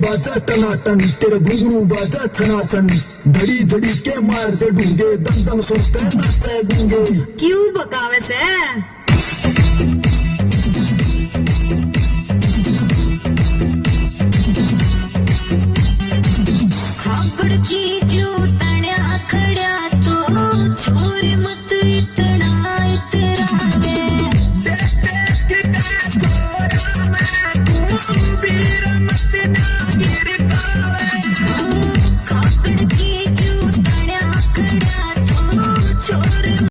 बाजा टनाटन तेरे घुंघरू बाजा छनाछन धड़ी धड़ी के मारते ढूंढे दम दम सुनते नाचे गूंगे। क्यों बकावस है? खाकड़ की जो तण्या खड्या तो छोर मत इथं